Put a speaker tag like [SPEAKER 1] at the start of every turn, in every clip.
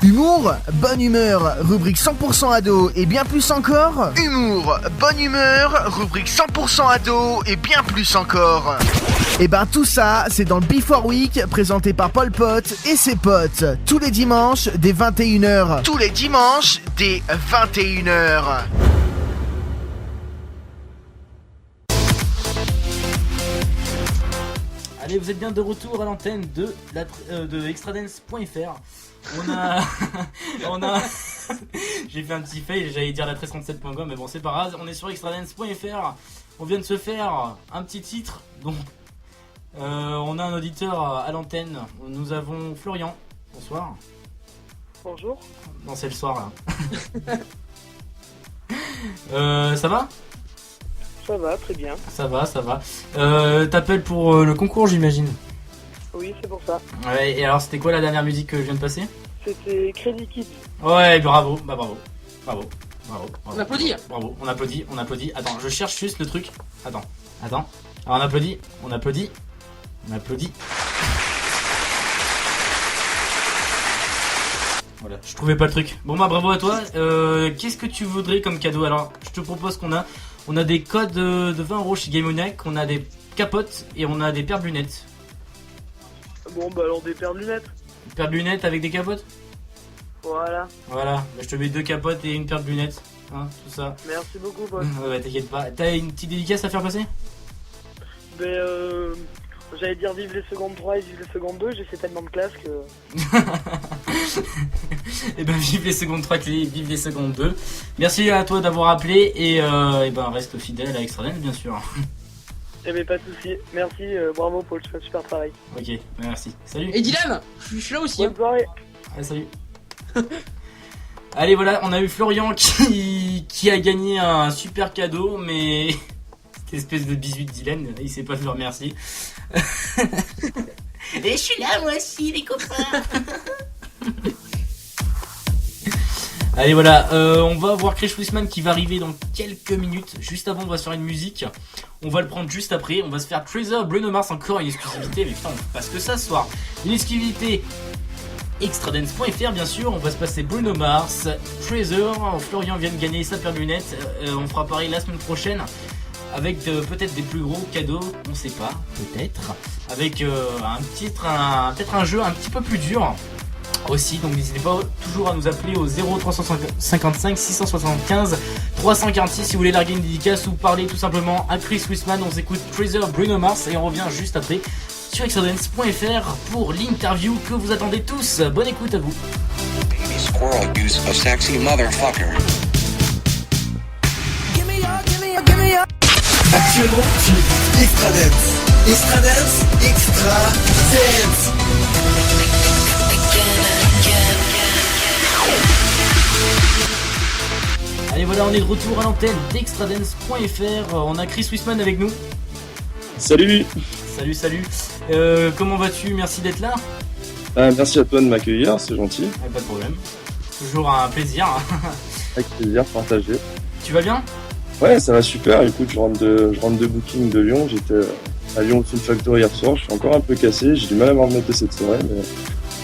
[SPEAKER 1] Humour, bonne humeur, rubrique 100% ado et bien plus encore. Humour, bonne humeur, rubrique 100% ado et bien plus encore. Et ben tout ça, c'est dans le Before Week, présenté par Pol Pot et ses potes, tous les dimanches dès 21h. Tous les dimanches dès 21h.
[SPEAKER 2] Allez, vous êtes bien de retour à l'antenne de extradance.fr. On a j'ai fait un petit fail, j'allais dire la 1337.com, mais bon, c'est pas grave. On est sur extradance.fr. On vient de se faire un petit titre. Donc, on a un auditeur à l'antenne. Nous avons Florian. Bonsoir.
[SPEAKER 3] Bonjour.
[SPEAKER 2] Non, c'est le soir là. Ça va ?
[SPEAKER 3] Ça va, très bien.
[SPEAKER 2] Ça va. T'appelles pour le concours, j'imagine ?
[SPEAKER 3] Oui, c'est pour ça.
[SPEAKER 2] Ouais, et alors c'était quoi la dernière musique que je viens de passer ?
[SPEAKER 3] C'était Credit Kids.
[SPEAKER 2] Ouais, bravo. Bravo.
[SPEAKER 4] On applaudit.
[SPEAKER 2] Bravo, on applaudit. Attends, je cherche juste le truc. Attends. Alors on applaudit. Voilà, je trouvais pas le truc. Bon bah bravo à toi. Qu'est-ce que tu voudrais comme cadeau ? Alors, je te propose qu'on a des codes de 20€ chez Gameonac, on a des capotes et on a des paires de lunettes.
[SPEAKER 3] Bon, bah alors des paires de lunettes.
[SPEAKER 2] Une paire de lunettes avec des capotes ?
[SPEAKER 3] Voilà.
[SPEAKER 2] Voilà, bah, je te mets 2 capotes et une paire de lunettes. Hein, tout ça.
[SPEAKER 3] Merci beaucoup, pote.
[SPEAKER 2] Ouais, t'inquiète pas. T'as une petite dédicace à faire passer ?
[SPEAKER 3] Ben, j'allais dire vive les secondes 3 et vive les secondes 2, j'ai fait tellement de classe que...
[SPEAKER 2] Et ben vive les secondes 3 clés, vive les secondes 2. Merci à toi d'avoir appelé et ben reste fidèle à Extradance bien sûr.
[SPEAKER 3] Eh ben pas de soucis. Merci, bravo Paul, tu fais un super travail.
[SPEAKER 2] Ok, merci. Salut.
[SPEAKER 4] Et Dylan, je suis là aussi.
[SPEAKER 3] Bonne soirée.
[SPEAKER 2] Allez, salut. Allez voilà, on a eu Florian qui a gagné un super cadeau, mais cette espèce de bisou de Dylan, il sait pas le remercier. Et je suis là moi aussi les copains. Allez voilà, on va voir Chris Wisman qui va arriver dans quelques minutes. Juste avant, on va se faire une musique. On va le prendre juste après. On va se faire Treasure, Bruno Mars, encore une exclusivité. Mais putain, on fait pas que ça ce soir. Une exclusivité extradance.fr bien sûr. On va se passer Bruno Mars, Treasure. Florian vient de gagner sa paire de lunettes. On fera pareil la semaine prochaine. Avec peut-être des plus gros cadeaux, on sait pas, peut-être. Avec peut-être un jeu un petit peu plus dur aussi, donc n'hésitez pas toujours à nous appeler au 0355 675 346 si vous voulez larguer une dédicace ou parler tout simplement à Chris Wisman. On s'écoute Treasure, Bruno Mars et on revient juste après sur extradance.fr pour l'interview que vous attendez tous. Bonne écoute à vous.
[SPEAKER 5] Baby squirrel use a sexy motherfucker.
[SPEAKER 6] Actuellement, tu écoutes Extradance. Extra Dance.
[SPEAKER 2] Allez voilà, on est de retour à l'antenne d'extradance.fr. On a Chris Wisman avec nous.
[SPEAKER 7] Salut.
[SPEAKER 2] Salut. Comment vas-tu ? Merci d'être là.
[SPEAKER 7] Merci à toi de m'accueillir, c'est gentil.
[SPEAKER 2] Pas de problème. Toujours un plaisir.
[SPEAKER 7] Avec plaisir, partagé.
[SPEAKER 2] Tu vas bien ?
[SPEAKER 7] Ouais, ça va super. Écoute, je rentre de booking de Lyon. J'étais à Lyon Film Factory hier soir. Je suis encore un peu cassé. J'ai du mal à me remettre cette soirée, mais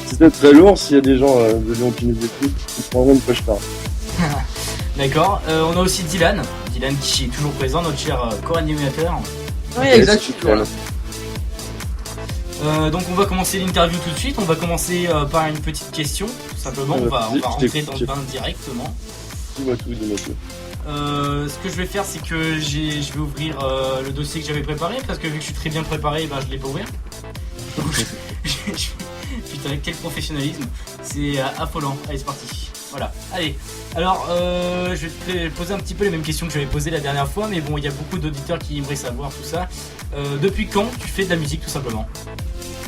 [SPEAKER 7] c'était très lourd. S'il y a des gens de Lyon qui nous écoutent, ils comprendront de quoi je parle.
[SPEAKER 2] D'accord. On a aussi Dylan qui est toujours présent, notre cher co-animateur.
[SPEAKER 4] Ouais, exact.
[SPEAKER 2] Donc on va commencer l'interview tout de suite. On va commencer par une petite question, tout simplement. On va rentrer dans le bain directement.
[SPEAKER 7] Dis-moi tout.
[SPEAKER 2] Ce que je vais faire, c'est que je vais ouvrir le dossier que j'avais préparé, parce que vu que je suis très bien préparé, ben je l'ai pas ouvert. Putain, quel professionnalisme, c'est affolant. Allez, c'est parti. Voilà. Allez. Alors, je vais te poser un petit peu les mêmes questions que j'avais posées la dernière fois, mais bon, il y a beaucoup d'auditeurs qui aimeraient savoir tout ça. Depuis quand tu fais de la musique, tout simplement ?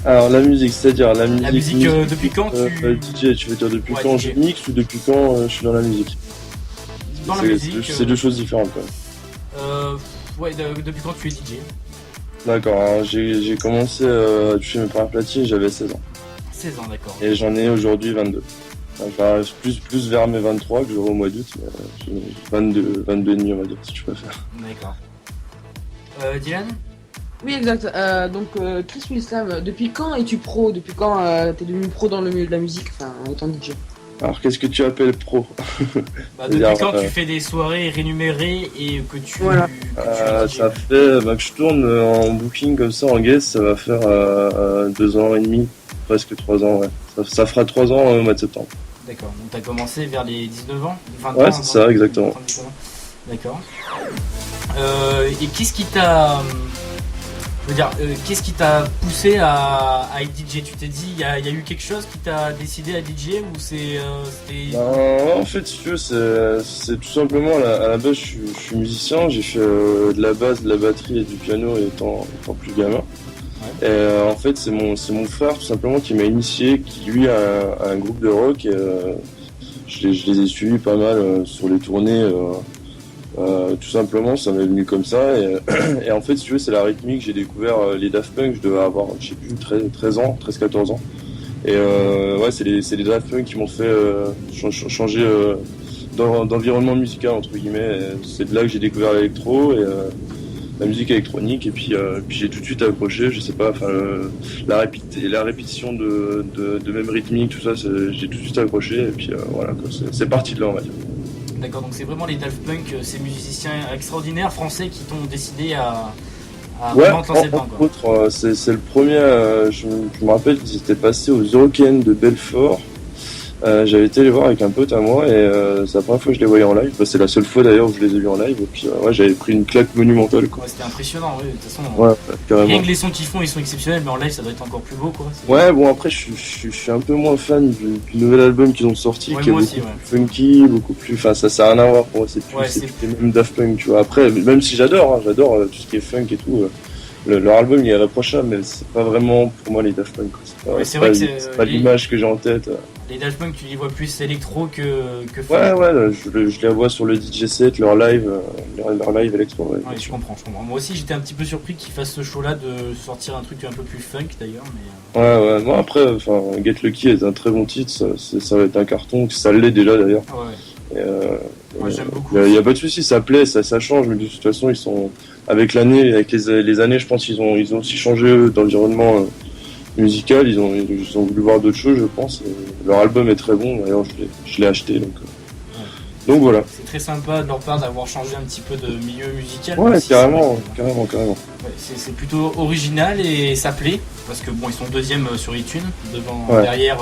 [SPEAKER 7] Alors la musique, c'est-à-dire la musique
[SPEAKER 2] depuis quand
[SPEAKER 7] DJ, tu veux dire depuis quand
[SPEAKER 2] DJ.
[SPEAKER 7] je mixe ou depuis quand je suis dans la musique ?
[SPEAKER 2] Dans la musique.
[SPEAKER 7] C'est deux choses différentes quand même.
[SPEAKER 2] Ouais, depuis quand tu es DJ ?
[SPEAKER 7] D'accord, alors, j'ai commencé à toucher mes premières platines, j'avais 16 ans.
[SPEAKER 2] 16 ans, d'accord.
[SPEAKER 7] Et j'en ai aujourd'hui 22. Enfin, plus vers mes 23 que j'aurai au mois d'août, mais 22 et demi on va dire, si tu préfères.
[SPEAKER 2] D'accord. Dylan ?
[SPEAKER 4] Oui, exact. Donc, Chris Wilson, depuis quand es-tu pro ? Depuis quand t'es devenu pro dans le milieu de la musique, enfin, en étant DJ ?
[SPEAKER 7] Alors qu'est-ce que tu appelles pro?
[SPEAKER 2] Bah, depuis
[SPEAKER 7] C'est-à-dire,
[SPEAKER 2] quand tu fais des soirées rémunérées et que tu.
[SPEAKER 4] Voilà.
[SPEAKER 2] que tu
[SPEAKER 7] ça fait que je tourne en booking comme ça en guest, ça va faire 2 ans et demi, presque 3 ans, ouais. Ça fera 3 ans au mois de septembre.
[SPEAKER 2] D'accord, donc t'as commencé vers les 19 ans 20
[SPEAKER 7] Ouais,
[SPEAKER 2] ans,
[SPEAKER 7] c'est ça, exactement.
[SPEAKER 2] 19 ans. D'accord. Et qu'est-ce qui t'a. Je veux dire, qu'est-ce qui t'a poussé à être DJ? Tu t'es dit, il y a eu quelque chose qui t'a décidé à DJ ou c'était.
[SPEAKER 7] En fait, si tu veux, c'est tout simplement, à la base, je suis musicien, j'ai fait de la basse, de la batterie et du piano étant plus gamin.
[SPEAKER 2] Ouais.
[SPEAKER 7] Et en fait, c'est mon frère tout simplement qui m'a initié, qui lui a un groupe de rock. Et, je les ai suivis pas mal sur les tournées. Tout simplement, ça m'est venu comme ça. Et en fait, si tu veux, c'est la rythmique. J'ai découvert les Daft Punk, je devais avoir, je sais plus, 13-14 ans. Et ouais, c'est les Daft Punk qui m'ont fait changer d'environnement musical, entre guillemets. Et c'est de là que j'ai découvert l'électro et la musique électronique. Et puis j'ai tout de suite accroché, je sais pas, enfin, la répétition de même rythmique, tout ça, j'ai tout de suite accroché. Et puis voilà, quoi, c'est parti de là, on va dire.
[SPEAKER 2] D'accord, donc c'est vraiment les Daft Punk, ces musiciens extraordinaires français qui t'ont décidé à vraiment te lancer dedans, quoi.
[SPEAKER 7] Entre autres, c'est le premier, je me rappelle qu'ils étaient passés aux Eurocaines de Belfort. J'avais été les voir avec un pote à moi et c'est la première fois que je les voyais en live. Bah, c'est la seule fois d'ailleurs où je les ai vus en live. Et puis ouais, j'avais pris une claque monumentale, quoi.
[SPEAKER 2] Ouais, c'était impressionnant, oui, de toute façon.
[SPEAKER 7] Ouais, carrément.
[SPEAKER 2] Rien que les sons qu'ils font, ils sont exceptionnels, mais en live ça doit être encore plus beau, quoi.
[SPEAKER 7] Ouais, bon après je suis un peu moins fan du nouvel album qu'ils ont sorti,
[SPEAKER 2] Ouais,
[SPEAKER 7] qui est
[SPEAKER 2] moi
[SPEAKER 7] beaucoup
[SPEAKER 2] aussi,
[SPEAKER 7] plus funky, beaucoup plus. Enfin, ça a rien à voir pour moi. C'est plus,
[SPEAKER 2] Ouais,
[SPEAKER 7] c'est
[SPEAKER 2] c'est-
[SPEAKER 7] plus les mêmes Daft Punk, tu vois. Après, même si j'adore tout ce qui est funk et tout. Leur album il est irréprochable, mais c'est pas vraiment pour moi les Daft Punk, quoi. C'est
[SPEAKER 2] vrai que
[SPEAKER 7] c'est pas l'image que j'ai en tête.
[SPEAKER 2] Les Daft Punk, tu les vois plus électro que funk.
[SPEAKER 7] Ouais, je les vois sur le DJ set, leur live électro. Ouais,
[SPEAKER 2] Ouais, je comprends. Moi aussi, j'étais un petit peu surpris qu'ils fassent ce show-là de sortir un truc un peu plus funk d'ailleurs, mais.
[SPEAKER 7] Ouais. Moi après, enfin, Get Lucky est un très bon titre, ça va être un carton, ça l'est déjà d'ailleurs.
[SPEAKER 2] Ouais.
[SPEAKER 7] Et,
[SPEAKER 2] Moi, j'aime beaucoup.
[SPEAKER 7] y a pas de souci, ça plaît, ça change, mais de toute façon ils sont avec l'année, avec les années, je pense qu'ils ont aussi changé d'environnement musical, ils ont voulu voir d'autres choses, je pense. Et leur album est très bon, d'ailleurs je l'ai acheté, donc voilà.
[SPEAKER 2] C'est très sympa de leur part d'avoir changé un petit peu de milieu musical.
[SPEAKER 7] Ouais,
[SPEAKER 2] même si
[SPEAKER 7] carrément.
[SPEAKER 2] Ouais, c'est plutôt original et ça plaît parce que bon, ils sont deuxième sur iTunes, devant,
[SPEAKER 7] Ouais.
[SPEAKER 2] derrière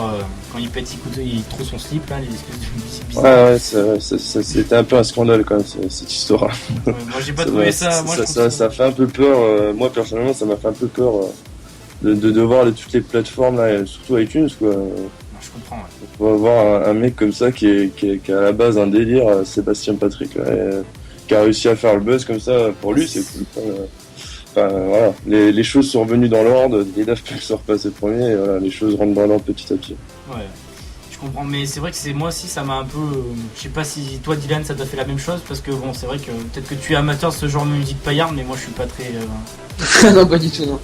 [SPEAKER 2] quand il pète, il trouve son slip là, les espèces de musique bizarre.
[SPEAKER 7] Ouais, c'était un peu un scandale quand même cette histoire.
[SPEAKER 2] Ouais, moi j'ai pas trouvé ça. Moi, je trouve
[SPEAKER 7] ça fait un peu peur. Moi personnellement, ça m'a fait un peu peur de voir toutes les plateformes là, surtout iTunes, quoi.
[SPEAKER 2] Je comprends. Ouais.
[SPEAKER 7] On va voir un mec comme ça qui a à la base un délire, Sébastien Patrick, là, et, qui a réussi à faire le buzz comme ça. Pour lui, c'est cool. Enfin, voilà, les choses sont revenues dans l'ordre, les Daft Punk sont repassés premiers, et voilà, les choses rentrent dans l'ordre petit à petit.
[SPEAKER 2] Ouais. Je comprends, mais c'est vrai que moi aussi ça m'a un peu. Je sais pas si toi Dylan ça t'a fait la même chose parce que bon, c'est vrai que peut-être que tu es amateur de ce genre de musique paillarde, mais moi je suis pas très.
[SPEAKER 4] Non, pas du tout, non.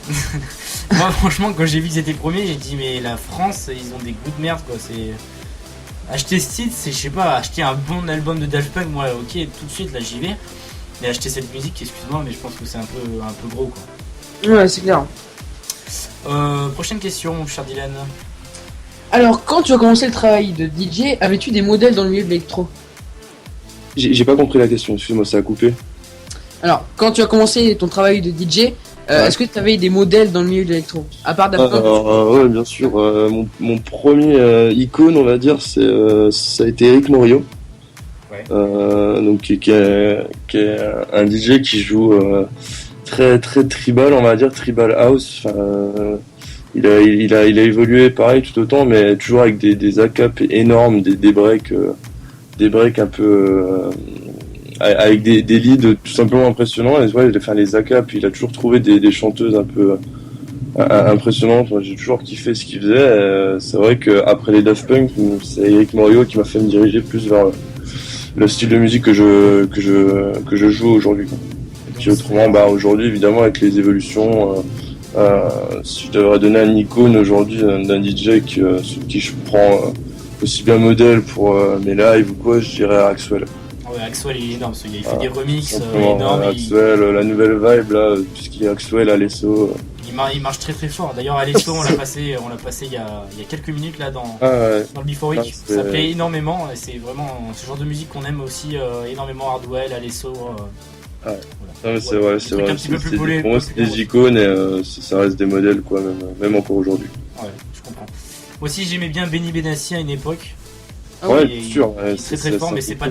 [SPEAKER 2] Moi franchement, quand j'ai vu qu'ils étaient premiers, j'ai dit mais la France, ils ont des goûts de merde, quoi. C'est acheter ce titre, c'est je sais pas, acheter un bon album de Daft Punk, moi ok tout de suite là j'y vais, mais acheter cette musique, excuse-moi, mais je pense que c'est un peu gros, quoi.
[SPEAKER 4] Ouais, c'est clair.
[SPEAKER 2] Prochaine question, cher Dylan.
[SPEAKER 4] Alors, quand tu as commencé le travail de DJ, avais-tu des modèles dans le milieu de l'électro?
[SPEAKER 7] J'ai pas compris la question, excuse-moi, ça a coupé.
[SPEAKER 4] Alors, quand tu as commencé ton travail de DJ, est-ce que tu avais des modèles dans le milieu de l'électro? À part Daft Punk?
[SPEAKER 7] Ouais, bien sûr. Mon premier icône, on va dire, ça a été Eric Morillo.
[SPEAKER 2] Ouais.
[SPEAKER 7] Donc qui est un DJ qui joue très tribal, on va dire tribal house. Enfin, il a évolué pareil tout autant, mais toujours avec des ACAP énormes, des breaks un peu avec des leads tout simplement impressionnants. Et ouais, les ACAP, il a toujours trouvé des chanteuses un peu impressionnantes. Moi, j'ai toujours kiffé ce qu'il faisait. C'est vrai que après les Daft Punk, c'est Eric Morillo qui m'a fait me diriger plus vers le style de musique que je joue aujourd'hui, quoi. Puis autrement, aujourd'hui, évidemment, avec les évolutions, si je devrais donner un icône aujourd'hui d'un DJ sur qui je prends aussi bien modèle pour mes lives ou quoi, je dirais Axwell.
[SPEAKER 2] Ouais, Axwell il est énorme, il fait des remixes
[SPEAKER 7] Simplement,
[SPEAKER 2] énormes.
[SPEAKER 7] Axwell, la nouvelle vibe, là, tout ce qui est Axwell, Alesso,
[SPEAKER 2] Il marche très très fort. D'ailleurs, Alesso, on l'a passé il y a quelques minutes là dans le Before Week. Ça plaît énormément et c'est vraiment ce genre de musique qu'on aime aussi énormément. Hardwell, Alesso.
[SPEAKER 7] Voilà. Non, mais c'est vrai,
[SPEAKER 2] Un petit peu plus polé.
[SPEAKER 7] Pour moi, c'est des icônes et ça reste des modèles, quoi, même encore aujourd'hui.
[SPEAKER 2] Ouais, je comprends. Moi aussi, j'aimais bien Benny Benassi à une époque.
[SPEAKER 7] Ouais, bien sûr.
[SPEAKER 2] Il est très très fort, mais c'est pas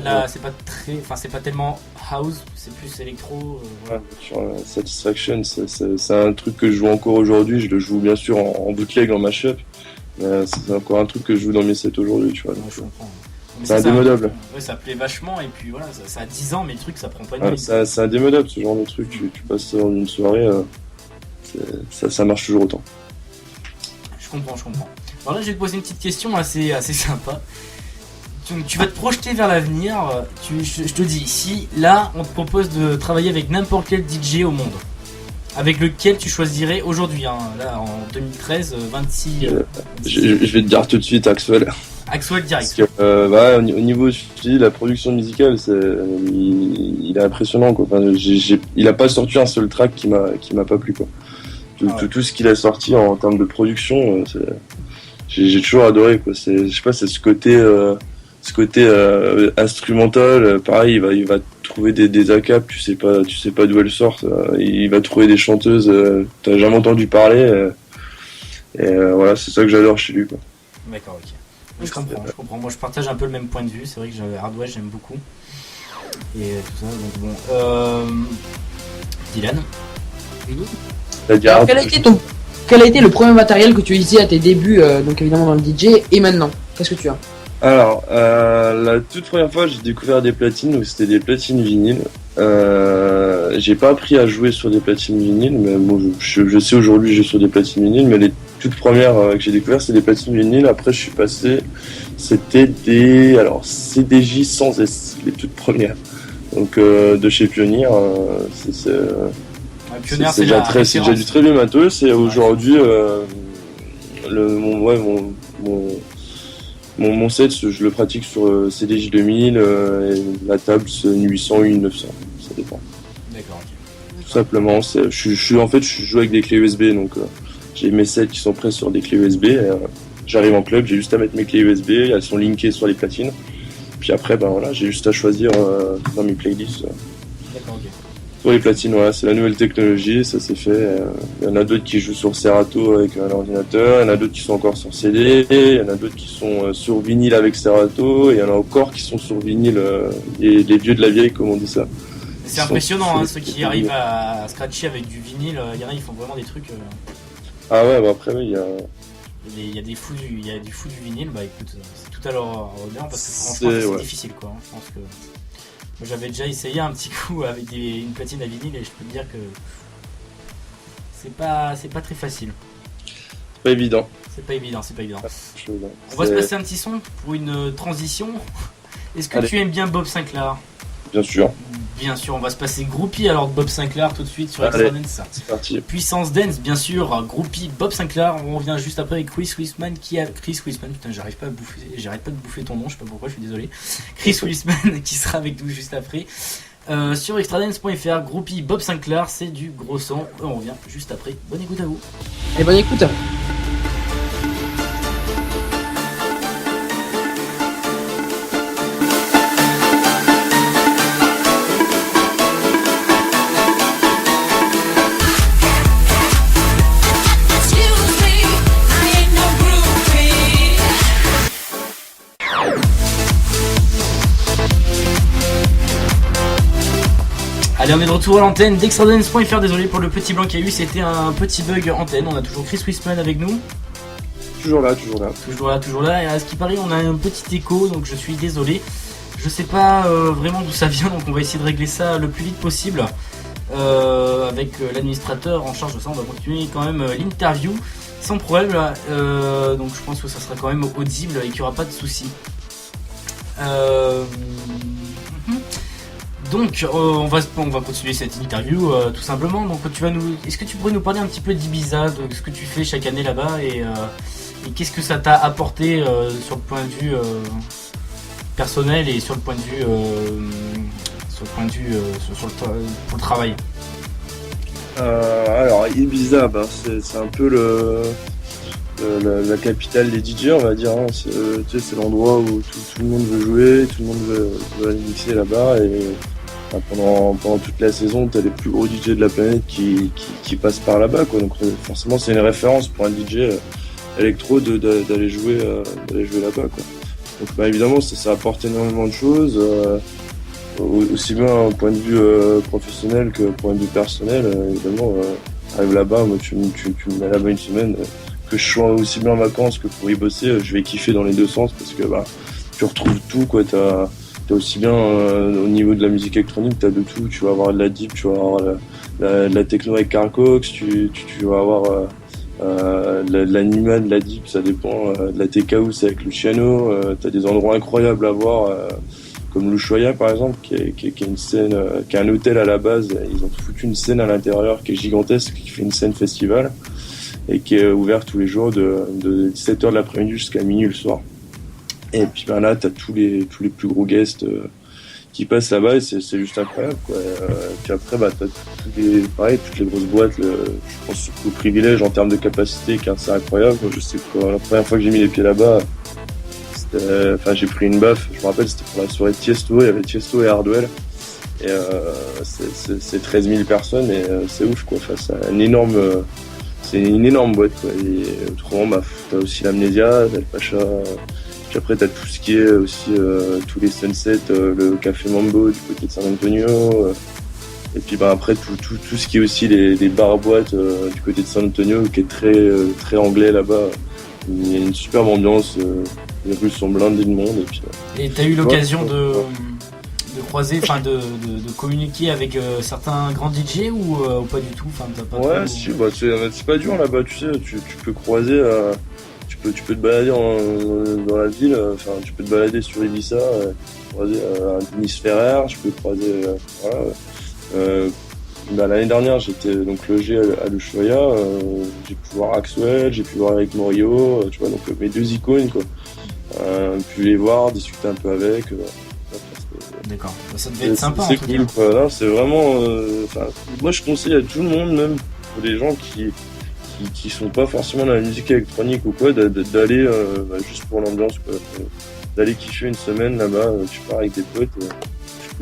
[SPEAKER 2] tellement house, c'est plus électro.
[SPEAKER 7] Voilà. Sur Satisfaction, c'est un truc que je joue encore aujourd'hui. Je le joue bien sûr en bootleg, en mashup. Mais c'est encore un truc que je joue dans mes sets aujourd'hui, tu vois.
[SPEAKER 2] Ouais, je comprends.
[SPEAKER 7] C'est indémodable.
[SPEAKER 2] Ouais, ça plaît vachement et puis voilà, ça a 10 ans, mais le truc ça prend pas une
[SPEAKER 7] Ouais,
[SPEAKER 2] minute.
[SPEAKER 7] c'est indémodable ce genre de truc. Tu passes ça en une soirée, ça marche toujours autant.
[SPEAKER 2] Je comprends. Alors là, je vais te poser une petite question assez sympa. Tu vas te projeter vers l'avenir. Je te dis, si là, on te propose de travailler avec n'importe quel DJ au monde, avec lequel tu choisirais aujourd'hui, hein, là en 2013, 26.
[SPEAKER 7] Je vais te dire tout de suite, Axwell.
[SPEAKER 2] Axwell direct.
[SPEAKER 7] Parce que, au niveau, je te dis, la production musicale, il est impressionnant, quoi. Enfin, il a pas sorti un seul track qui m'a pas plu, quoi. Tout ce qu'il a sorti en termes de production, j'ai toujours adoré, quoi. Je sais pas, c'est ce côté instrumental. Pareil, il va trouver des ACAP, tu sais pas d'où elles sortent. Il va trouver des chanteuses, t'as jamais entendu parler. Voilà, c'est ça que j'adore chez lui, quoi.
[SPEAKER 2] D'accord, ok. Je comprends. Moi, je partage un peu le même point de vue. C'est vrai que Hardwell, j'aime beaucoup. Et tout ça, donc bon. Dylan.
[SPEAKER 4] Alors, quel a été le premier matériel que tu as utilisé à tes débuts, donc évidemment dans le DJ, et maintenant? Qu'est-ce que tu as?
[SPEAKER 7] Alors, la toute première fois, j'ai découvert des platines, où c'était des platines vinyles. J'ai pas appris à jouer sur des platines vinyles, mais bon, je sais aujourd'hui jouer sur des platines vinyles, mais les toutes premières que j'ai découvert, c'est des platines vinyles. Après, je suis passé, c'était des CDJ sans S, les toutes premières. Donc de chez Pioneer, c'est déjà du très vieux matos. Et aujourd'hui, mon set, je le pratique sur CDJ 2000, et la table c'est 800 ou 900, ça dépend.
[SPEAKER 2] D'accord, ok.
[SPEAKER 7] Tout simplement, je joue avec des clés USB, donc j'ai mes sets qui sont prêts sur des clés USB. J'arrive en club, j'ai juste à mettre mes clés USB, elles sont linkées sur les platines. Puis après, j'ai juste à choisir dans mes playlists.
[SPEAKER 2] D'accord, ok.
[SPEAKER 7] Sur les platines, voilà, c'est la nouvelle technologie, ça c'est fait. Il y en a d'autres qui jouent sur Serato avec un ordinateur, il y en a d'autres qui sont encore sur CD, il y en a d'autres qui sont sur vinyle avec Serato, et il y en a encore qui sont sur vinyle, les vieux de la vieille, comme on dit ça.
[SPEAKER 2] C'est impressionnant, ceux qui arrivent à scratcher avec du vinyle, il y en a, ils font vraiment des trucs.
[SPEAKER 7] Ah ouais, après, oui,
[SPEAKER 2] il y a des fous du vinyle, écoute, c'est tout à leur honneur parce que franchement c'est difficile, quoi. Je pense que moi, j'avais déjà essayé un petit coup avec une platine à vinyle et je peux te dire que c'est pas très facile.
[SPEAKER 7] C'est pas évident.
[SPEAKER 2] C'est pas évident. On va se passer un petit son pour une transition. Est-ce que tu aimes bien Bob Sinclar?
[SPEAKER 7] Bien sûr.
[SPEAKER 2] Bien sûr, on va se passer Groupie alors de Bob Sinclar tout de suite sur Extra Dance.
[SPEAKER 7] C'est parti.
[SPEAKER 2] Puissance Dance, bien sûr, Groupie Bob Sinclar. On revient juste après avec Chris Wiseman putain, j'arrête pas de bouffer ton nom, je sais pas pourquoi, je suis désolé. Chris Wiseman qui sera avec nous juste après. Sur extradance.fr, Groupie Bob Sinclar, c'est du gros son. On revient juste après. Bonne écoute à vous.
[SPEAKER 4] Et bonne écoute.
[SPEAKER 2] Allez, on est de retour à l'antenne d'extradance.fr. Désolé pour le petit blanc qu'il y a eu, c'était un petit bug antenne. On a toujours Chris Wiseman avec nous.
[SPEAKER 7] Toujours là.
[SPEAKER 2] Et à ce qui paraît, on a un petit écho, donc je suis désolé. Je sais pas vraiment d'où ça vient, donc on va essayer de régler ça le plus vite possible. Avec l'administrateur en charge de ça, on va continuer quand même l'interview sans problème. Donc je pense que ça sera quand même audible et qu'il n'y aura pas de soucis. Donc on va continuer cette interview tout simplement. Donc est-ce que tu pourrais nous parler un petit peu d'Ibiza, de ce que tu fais chaque année là-bas et qu'est-ce que ça t'a apporté sur le point de vue personnel et sur le point de vue pour le travail?
[SPEAKER 7] Alors Ibiza, c'est un peu la capitale des DJ, on va dire. Hein. C'est l'endroit où tout le monde veut jouer, tout le monde veut aller mixer là-bas. Et pendant toute la saison, t'as les plus gros DJ de la planète qui passent par là-bas, quoi. Donc forcément, c'est une référence pour un DJ électro d'aller jouer là-bas, quoi. Donc évidemment, ça apporte énormément de choses. Aussi bien au point de vue professionnel que point de vue personnel, évidemment, arrive là-bas, moi tu me mets là-bas une semaine, que je sois aussi bien en vacances que pour y bosser, je vais kiffer dans les deux sens parce que tu retrouves tout, quoi. T'as aussi bien au niveau de la musique électronique, t'as de tout, tu vas avoir de la deep, tu vas avoir de la techno avec Carl Cox, tu vas avoir de l'anima, de la deep, ça dépend, de la tech house avec Luciano, t'as des endroits incroyables à voir, comme l'Ushuaïa par exemple, qui est une scène, qui est un hôtel à la base. Ils ont foutu une scène à l'intérieur qui est gigantesque, qui fait une scène festival et qui est ouverte tous les jours de 17h de l'après-midi jusqu'à minuit le soir. Et puis là, t'as tous les plus gros guests qui passent là-bas et c'est juste incroyable, quoi. Puis après, t'as toutes les grosses boîtes. Je pense surtout au privilège en termes de capacité, car c'est incroyable. Je sais que la première fois que j'ai mis les pieds là-bas, j'ai pris une baffe, je me rappelle, c'était pour la soirée de Tiesto, il y avait Tiesto et Hardwell, et c'est 13 000 personnes, et c'est ouf, quoi. Enfin, c'est une énorme boîte, quoi. Et autrement, t'as aussi l'Amnésia, t'as le Pacha, puis après t'as tout ce qui est aussi, tous les sunsets, le Café Mambo du côté de San Antonio, et puis après tout ce qui est aussi les bars-boîtes du côté de San Antonio, qui est très anglais là-bas. Il y a une superbe ambiance, les rues sont blindées de monde. Et puis,
[SPEAKER 2] et t'as eu l'occasion de croiser, enfin de communiquer avec certains grands DJ ou pas du tout, enfin, t'as pas
[SPEAKER 7] ouais,
[SPEAKER 2] trop...
[SPEAKER 7] c'est pas dur là-bas, tu sais, tu peux croiser, tu peux te balader dans la ville, enfin tu peux te balader sur Ibiza, croiser un Denis Ferrer, je peux croiser, l'année dernière, j'étais donc logé à l'Ushuaïa, j'ai pu voir Axwell, j'ai pu voir Eric Morillo, tu vois, donc mes deux icônes, quoi. Pu les voir, discuter un peu avec.
[SPEAKER 2] D'accord, ça devait être sympa.
[SPEAKER 7] C'est cool, quoi. Là, c'est vraiment. Moi, je conseille à tout le monde, même pour les gens qui sont pas forcément dans la musique électronique ou quoi, d'aller juste pour l'ambiance, quoi. D'aller kiffer une semaine là-bas. Tu pars avec tes potes.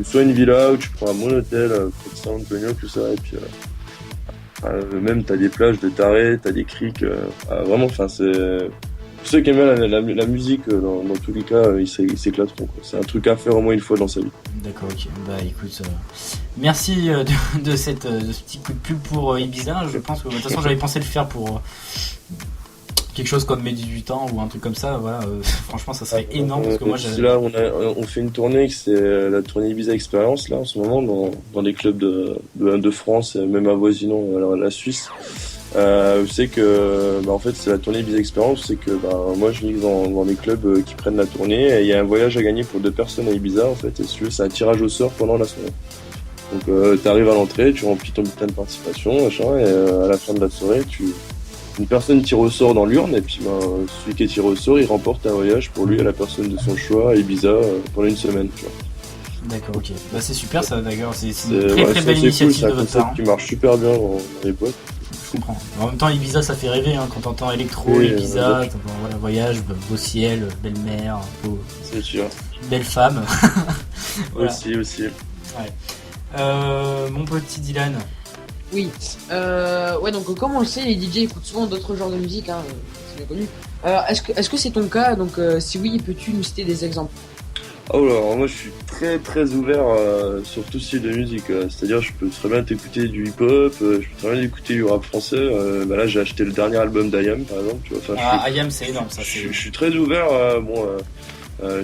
[SPEAKER 7] Soit une villa où tu prends un bon hôtel, près de San Antonio, tout ça, et puis même t'as des plages de tarés, t'as des criques, vraiment, enfin c'est... Pour ceux qui aiment bien la musique, dans tous les cas, ils s'éclateront, quoi. C'est un truc à faire au moins une fois dans sa vie.
[SPEAKER 2] D'accord, ok. Bah écoute, merci de ce petit coup de pub pour Ibiza. Je pense que de toute façon j'avais pensé le faire pour quelque chose comme mes 18 ans ou un truc comme ça, voilà. Franchement ça serait énorme parce que moi j'ai...
[SPEAKER 7] Là on fait une tournée, c'est la tournée Ibiza Experience là en ce moment dans des clubs de France et même avoisinant la Suisse. Je sais que en fait c'est la tournée Ibiza Experience, c'est que moi je mixe dans des clubs qui prennent la tournée et il y a un voyage à gagner pour 2 personnes à Ibiza en fait, et si tu veux c'est un tirage au sort pendant la soirée. Donc t'arrives à l'entrée, tu remplis ton bulletin de participation, machin, et à la fin de la soirée une personne tire au sort dans l'urne, et puis celui qui est tiré au sort il remporte un voyage pour lui et la personne de son choix à Ibiza pendant une semaine, tu vois.
[SPEAKER 2] D'accord, ok. Bah c'est super ça, d'accord, c'est une très belle initiative
[SPEAKER 7] cool,
[SPEAKER 2] de votre part.
[SPEAKER 7] C'est un concept qui marche super bien dans les boîtes.
[SPEAKER 2] Je comprends. En même temps, Ibiza, ça fait rêver, hein, quand t'entends électro, Ibiza, t'entends voilà, voyage, beau ciel, belle mer,
[SPEAKER 7] c'est sûr.
[SPEAKER 2] Belle femme. Voilà.
[SPEAKER 7] Aussi.
[SPEAKER 2] Ouais. Mon petit Dylan.
[SPEAKER 4] Oui. Ouais, donc comme on le sait, les DJ écoutent souvent d'autres genres de musique, hein, c'est bien connu. Est-ce que c'est ton cas? Donc si oui, peux-tu nous citer des exemples?
[SPEAKER 7] Oh là, alors moi je suis très très ouvert sur tout style de musique. C'est-à-dire je peux très bien t'écouter du hip-hop, je peux très bien écouter du rap français. Là j'ai acheté le dernier album d'IAM par exemple. Tu vois,
[SPEAKER 2] IAM c'est énorme ça.
[SPEAKER 7] Je suis très ouvert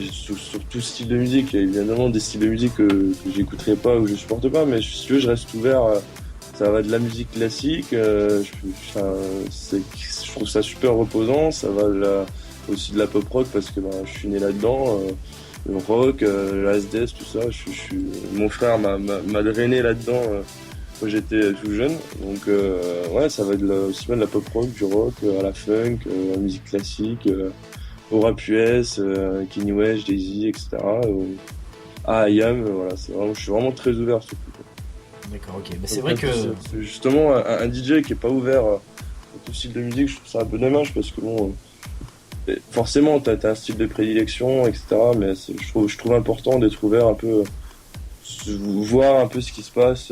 [SPEAKER 7] sur tout style de musique. Il y a évidemment des styles de musique que j'écouterai pas ou que je supporte pas, mais si tu veux je reste ouvert. Ça va de la musique classique, je trouve ça super reposant. Ça va aussi de la pop rock parce que je suis né là-dedans. Le rock, la death, tout ça. Mon frère m'a drainé là-dedans quand j'étais tout jeune. Donc ouais, ça va aussi bien de la pop rock, du rock, à la funk, la musique classique, au rap US, Kanye West, Jay-Z, etc. IAM, voilà, je suis vraiment très ouvert sur tout.
[SPEAKER 2] D'accord, ok. Bah, c'est
[SPEAKER 7] Donc,
[SPEAKER 2] vrai que.
[SPEAKER 7] c'est justement un DJ qui est pas ouvert à tout style de musique, je trouve ça un peu dommage parce que bon, forcément t'as un style de prédilection, etc. Mais je trouve important d'être ouvert un peu, voir un peu ce qui se passe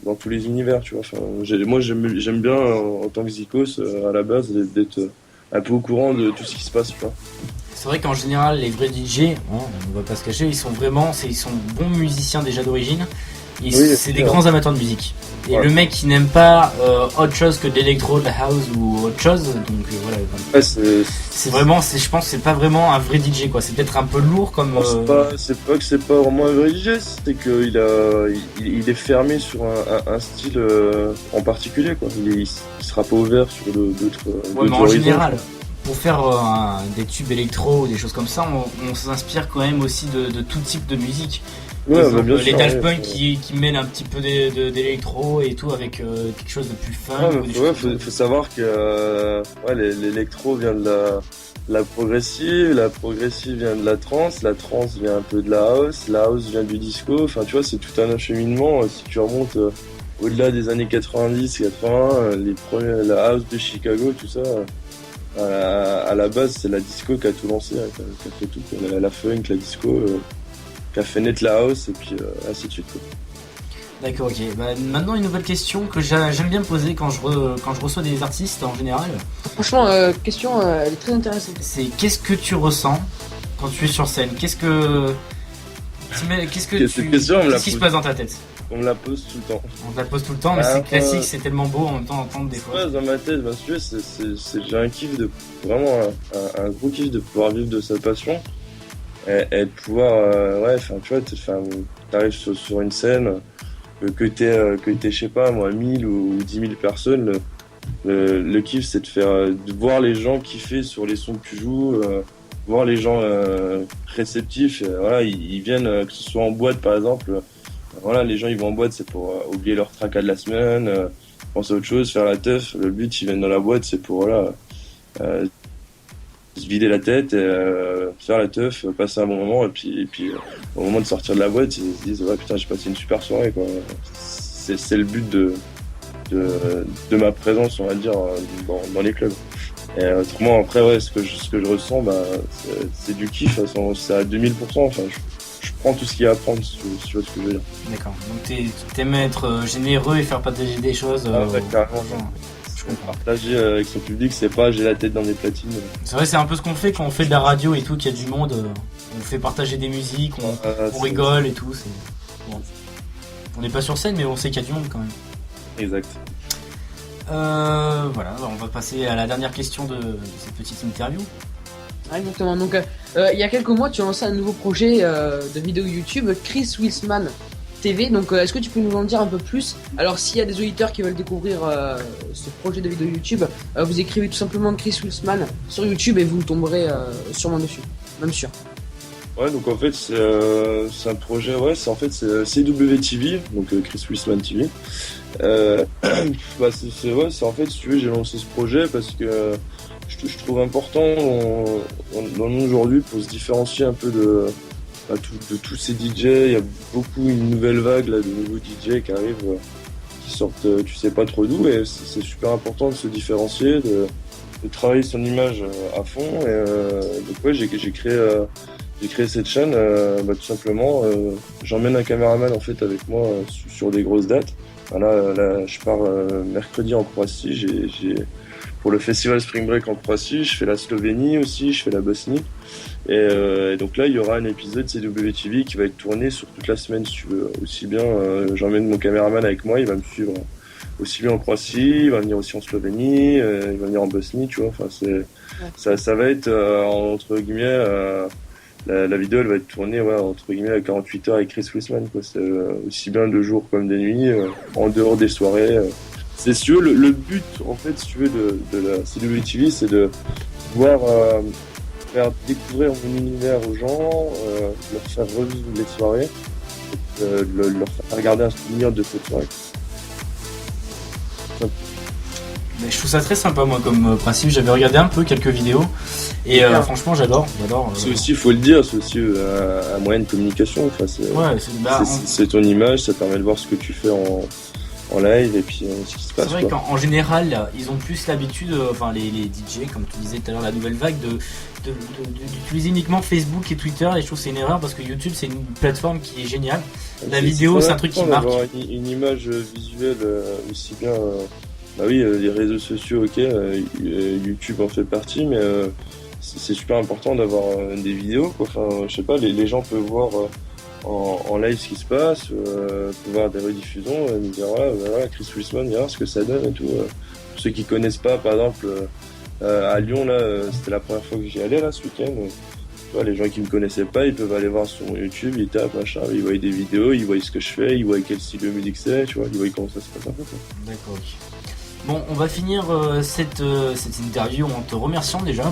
[SPEAKER 7] dans tous les univers, tu vois. Enfin, moi j'aime bien en tant que Zikos à la base d'être un peu au courant de tout ce qui se passe, tu vois.
[SPEAKER 2] C'est vrai qu'en général, les vrais DJ, on va pas se cacher, ils sont bons musiciens déjà d'origine.
[SPEAKER 7] Oui,
[SPEAKER 2] C'est des grands amateurs de musique. Et
[SPEAKER 7] Ouais.
[SPEAKER 2] le mec qui n'aime pas autre chose que de l'électro, de la house ou autre chose, donc voilà.
[SPEAKER 7] Ouais,
[SPEAKER 2] Je pense que c'est pas vraiment un vrai DJ quoi. C'est peut-être un peu lourd comme.
[SPEAKER 7] c'est pas que c'est pas vraiment un vrai DJ, c'est qu'il il est fermé sur un style en particulier, quoi. Il sera pas ouvert sur d'autres.
[SPEAKER 2] Ouais, mais en
[SPEAKER 7] horizons.
[SPEAKER 2] général, pour faire des tubes électro ou des choses comme ça, on s'inspire quand même aussi de tout type de musique. Par
[SPEAKER 7] Ouais,
[SPEAKER 2] exemple,
[SPEAKER 7] bien
[SPEAKER 2] les
[SPEAKER 7] sûr,
[SPEAKER 2] Daft
[SPEAKER 7] ouais.
[SPEAKER 2] Punk qui mêlent un petit peu d'électro et tout avec quelque chose de plus fun. ou des choses comme ça.
[SPEAKER 7] Faut savoir que l'électro vient de la progressive, la progressive vient de la trance vient un peu de la house vient du disco. Enfin, tu vois, c'est tout un acheminement. Si tu remontes au-delà des années 90, 80, la house de Chicago, tout ça, à la base, c'est la disco qui a tout lancé, hein, qui a fait tout, quoi. La funk, la disco, qui a fait naître la house, et puis ainsi de suite, quoi.
[SPEAKER 2] D'accord, ok. Bah, maintenant, une nouvelle question que j'aime bien poser quand je reçois des artistes en général.
[SPEAKER 4] Franchement, question, elle est très intéressante.
[SPEAKER 2] C'est qu'est-ce que tu ressens quand tu es sur scène? Qu'est-ce
[SPEAKER 7] Cette question, on me la
[SPEAKER 2] qui se
[SPEAKER 7] pose.
[SPEAKER 2] passe dans ta tête?
[SPEAKER 7] On me la pose tout le temps.
[SPEAKER 2] On te la pose tout le temps, mais c'est classique, c'est tellement beau en même temps d'entendre des
[SPEAKER 7] Ce qui se
[SPEAKER 2] fois.
[SPEAKER 7] passe dans ma tête, ben, si tu veux, j'ai un kiff vraiment un gros kiff de pouvoir vivre de sa passion et de pouvoir, tu vois, t'arrives sur une scène, que t'es, je sais pas, moi, 1000 ou 10 000 personnes, le kiff, c'est de voir les gens kiffer sur les sons que tu joues, voir les gens réceptifs, voilà, ils viennent, que ce soit en boîte, par exemple, voilà, les gens, ils vont en boîte, c'est pour oublier leur tracas de la semaine, penser à autre chose, faire la teuf. Le but, ils viennent dans la boîte, c'est pour, voilà, se vider la tête, faire la teuf, passer un bon moment, et puis au moment de sortir de la boîte, ils se disent, ouais, putain, j'ai passé une super soirée, quoi. C'est le but de ma présence, on va dire, dans les clubs. Et autrement, après, ouais, ce que je ressens, bah, c'est du kiff, c'est à 2000%, enfin, je prends tout ce qu'il y a à prendre, si tu vois ce que je veux dire.
[SPEAKER 2] D'accord. Donc t'aimes être généreux et faire partager des choses.
[SPEAKER 7] Ouais, carrément.
[SPEAKER 2] Je comprends.
[SPEAKER 7] Partager avec son public, c'est pas j'ai la tête dans des platines.
[SPEAKER 2] C'est vrai, c'est un peu ce qu'on fait quand on fait de la radio et tout, qu'il y a du monde. On fait partager des musiques, on rigole et tout. Bon. On n'est pas sur scène, mais on sait qu'il y a du monde quand même.
[SPEAKER 7] Exact.
[SPEAKER 2] Voilà, on va passer à la dernière question de cette petite interview.
[SPEAKER 4] Ah, exactement. Donc, il y a quelques mois, tu as lancé un nouveau projet de vidéo YouTube, Chris Wilsman TV. Donc, est-ce que tu peux nous en dire un peu plus? Alors, s'il y a des auditeurs qui veulent découvrir ce projet de vidéo YouTube, vous écrivez tout simplement Chris Wilsman sur YouTube et vous tomberez sûrement dessus, même sûr.
[SPEAKER 7] Ouais, donc en fait, c'est un projet, ouais, c'est CWTV, donc Chris Wilsman TV. Bah, c'est en fait, si tu veux, j'ai lancé ce projet parce que je trouve important dans le monde aujourd'hui pour se différencier un peu de tous ces DJ. Il y a une nouvelle vague là, de nouveaux DJ qui arrivent, qui sortent, tu sais pas trop d'où, et c'est super important de se différencier, de travailler son image à fond. Et donc ouais, j'ai créé cette chaîne, tout simplement. J'emmène un caméraman en fait avec moi sur des grosses dates. Là, je pars mercredi en Croatie. Pour le festival Spring Break en Croatie, je fais la Slovénie aussi, je fais la Bosnie. Et donc là, il y aura un épisode CWTV qui va être tourné sur toute la semaine, si tu veux. Aussi bien, j'emmène mon caméraman avec moi, il va me suivre aussi bien en Croatie, il va venir aussi en Slovénie, il va venir en Bosnie, tu vois. Enfin, ça va être entre guillemets. La vidéo elle va être tournée entre guillemets à 48 heures avec Chris Wilsman, quoi. C'est aussi bien de jour comme de nuit, en dehors des soirées. C'est si tu veux, le but en fait, si tu veux, de la CWTV, c'est de pouvoir faire découvrir mon univers aux gens, leur faire revivre les soirées, leur faire regarder un souvenir de cette soirée.
[SPEAKER 2] Mais je trouve ça très sympa moi comme principe, j'avais regardé un peu quelques vidéos et franchement j'adore.
[SPEAKER 7] C'est aussi, faut le dire, c'est aussi un moyen de communication. Enfin, c'est ton image, ça permet de voir ce que tu fais en live et puis ce qui se passe.
[SPEAKER 2] C'est vrai qu'en général, ils ont plus l'habitude, enfin les DJ, comme tu disais tout à l'heure, la nouvelle vague, d'utiliser uniquement Facebook et Twitter. Et je trouve que c'est une erreur parce que YouTube c'est une plateforme qui est géniale. La vidéo c'est un truc qui marque.
[SPEAKER 7] Une image visuelle aussi bien. Bah oui, les réseaux sociaux, ok, YouTube en fait partie, mais c'est super important d'avoir des vidéos, quoi. Enfin, je sais pas, les gens peuvent voir en live ce qui se passe, peuvent voir des rediffusions, nous dire voilà, Chris Wiseman, regarde ce que ça donne et tout. Pour ceux qui connaissent pas, par exemple, à Lyon, là, c'était la première fois que j'y allais là ce week-end. Les gens qui me connaissaient pas, ils peuvent aller voir sur mon YouTube, ils tapent, machin, ils voient des vidéos, ils voient ce que je fais, ils voient quel style de musique c'est, tu vois, ils voient comment ça se passe un peu, quoi.
[SPEAKER 2] D'accord, ok. Bon, on va finir cette interview en te remerciant déjà.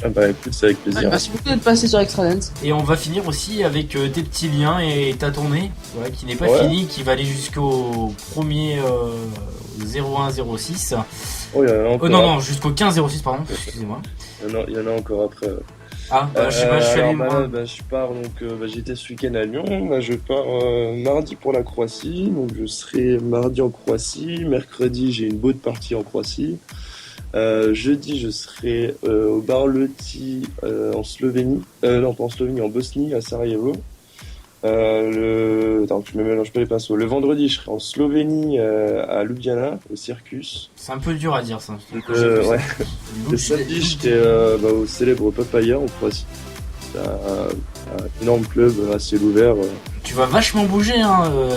[SPEAKER 7] Ah bah écoute, c'est avec plaisir.
[SPEAKER 4] Merci beaucoup d'être passé sur Extra Dance.
[SPEAKER 2] Et on va finir aussi avec tes petits liens et ta tournée, voilà, qui n'est pas finie, qui va aller jusqu'au 1er 0106.
[SPEAKER 7] Oh, il y en a encore.
[SPEAKER 2] Non, jusqu'au 15-06, pardon, excusez-moi.
[SPEAKER 7] Il y en a encore après.
[SPEAKER 2] Ah, je sais pas, je suis allé moi.
[SPEAKER 7] Je pars donc, j'étais ce week-end à Lyon, là je pars mardi pour la Croatie, donc je serai mardi en Croatie, mercredi j'ai une boat party en Croatie, jeudi je serai au Barleti en Slovénie, non pas en Slovénie, en Bosnie, à Sarajevo. Attends, je me mélange pas les pinceaux. Le vendredi, je serai en Slovénie à Ljubljana, au Circus.
[SPEAKER 2] C'est un peu dur à dire ça.
[SPEAKER 7] Ouais. Le samedi, j'étais au célèbre Papaya en Croatie. C'est un énorme club à ciel ouvert.
[SPEAKER 2] Tu vas vachement bouger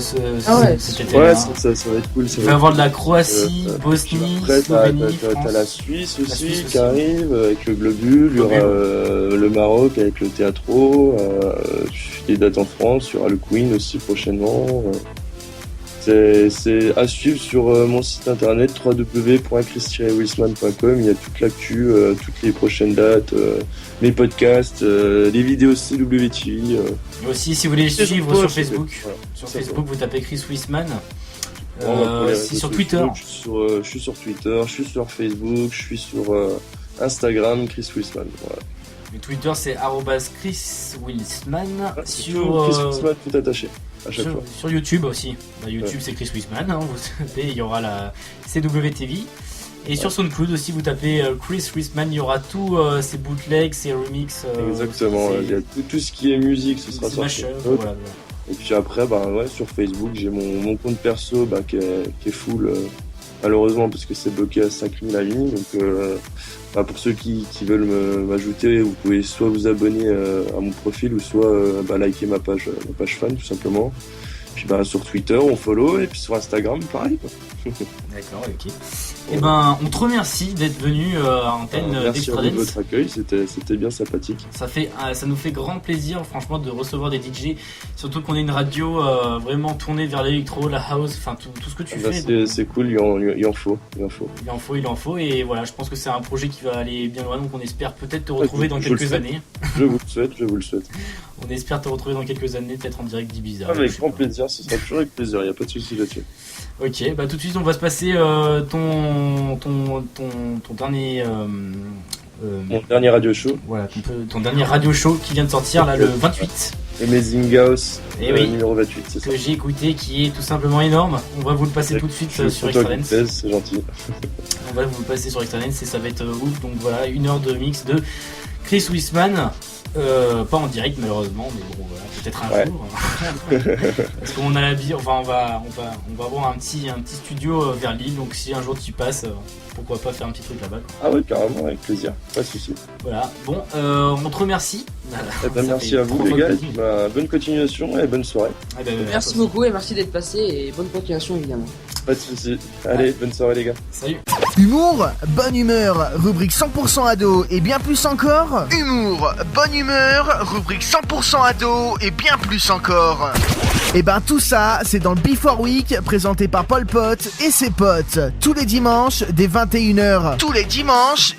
[SPEAKER 2] cet été.
[SPEAKER 7] Ouais, ça va être cool.
[SPEAKER 2] Tu vas avoir de la Croatie, Bosnie,
[SPEAKER 7] après,
[SPEAKER 2] Slovénie,
[SPEAKER 7] t'as la Suisse aussi qui arrive avec le Globule. Il y aura le Maroc avec le Teatro. Des dates en France. Il y aura le Queen aussi prochainement. C'est à suivre sur mon site internet www.chris-wilsman.com. Il y a toute l'actu, toutes les prochaines dates, mes podcasts, les vidéos CWTV.
[SPEAKER 2] Et aussi, si vous voulez suivre sur Facebook, Facebook, vous tapez Chris Wiseman. Sur Twitter.
[SPEAKER 7] Je suis sur Twitter, je suis sur Facebook, je suis sur Instagram, Chris Wiseman. Voilà.
[SPEAKER 2] Le Twitter c'est @ChrisWilsman.
[SPEAKER 7] Sur Chris Wiseman tout attaché.
[SPEAKER 2] Sur YouTube aussi. YouTube c'est Chris Wiseman, vous tapez, il y aura la CWTV. Et sur SoundCloud aussi vous tapez Chris Wiseman, il y aura tous ses bootlegs, ses remixes.
[SPEAKER 7] Exactement, il y a tout ce qui est musique, ce sera sorti.
[SPEAKER 2] Voilà.
[SPEAKER 7] Et puis après, sur Facebook, j'ai mon compte perso qui est full, malheureusement, parce que c'est bloqué à 5000 la ligne. Donc pour ceux qui veulent m'ajouter, vous pouvez soit vous abonner à mon profil ou soit liker ma page fan tout simplement. Puis sur Twitter on follow et puis sur Instagram pareil quoi.
[SPEAKER 2] D'accord, ok. Et on te remercie d'être venu à antenne d'Extra Dance.
[SPEAKER 7] Merci de votre accueil, c'était bien sympathique.
[SPEAKER 2] Ça nous fait grand plaisir franchement de recevoir des DJ, surtout qu'on est une radio vraiment tournée vers l'électro, la house, enfin tout ce que tu fais.
[SPEAKER 7] C'est cool, il en faut.
[SPEAKER 2] Il en faut et voilà, je pense que c'est un projet qui va aller bien loin, donc on espère peut-être te retrouver dans quelques années.
[SPEAKER 7] Je vous le souhaite.
[SPEAKER 2] On espère te retrouver dans quelques années, peut-être en direct d'Ibiza.
[SPEAKER 7] Avec grand plaisir, ce sera toujours avec plaisir, il n'y a pas de souci là-dessus.
[SPEAKER 2] Ok, tout de suite on va se passer ton dernier...
[SPEAKER 7] mon dernier radio show.
[SPEAKER 2] Voilà, ton dernier radio show qui vient de sortir là le 28.
[SPEAKER 7] Amazing House, numéro 28, c'est ça.
[SPEAKER 2] Que j'ai écouté, qui est tout simplement énorme. On va vous le passer tout de suite sur Extra Dance.
[SPEAKER 7] C'est gentil.
[SPEAKER 2] On va vous le passer sur Extra Dance et ça va être ouf. Donc voilà, 1 heure de mix de Chris Wiseman. Pas en direct malheureusement, mais bon voilà, peut-être un jour. Parce qu'on a on va avoir un petit studio vers Lille, donc si un jour tu y passes, pourquoi pas faire un petit truc là-bas.
[SPEAKER 7] Ah ouais, carrément, avec plaisir, pas de soucis.
[SPEAKER 2] Voilà, bon, on te remercie.
[SPEAKER 7] Merci à vous les gars, bonne continuation et bonne soirée.
[SPEAKER 4] Merci beaucoup et merci d'être passé et bonne continuation évidemment.
[SPEAKER 7] Pas de soucis, allez, bonne soirée les gars.
[SPEAKER 2] Salut.
[SPEAKER 1] Humour, bonne humeur, rubrique 100% ado et bien plus encore. Humour, bonne humeur, rubrique 100% ado et bien plus encore. Et tout ça, c'est dans le Before Week présenté par Paul Pot et ses potes. Tous les dimanches dès 21h. Tous les dimanches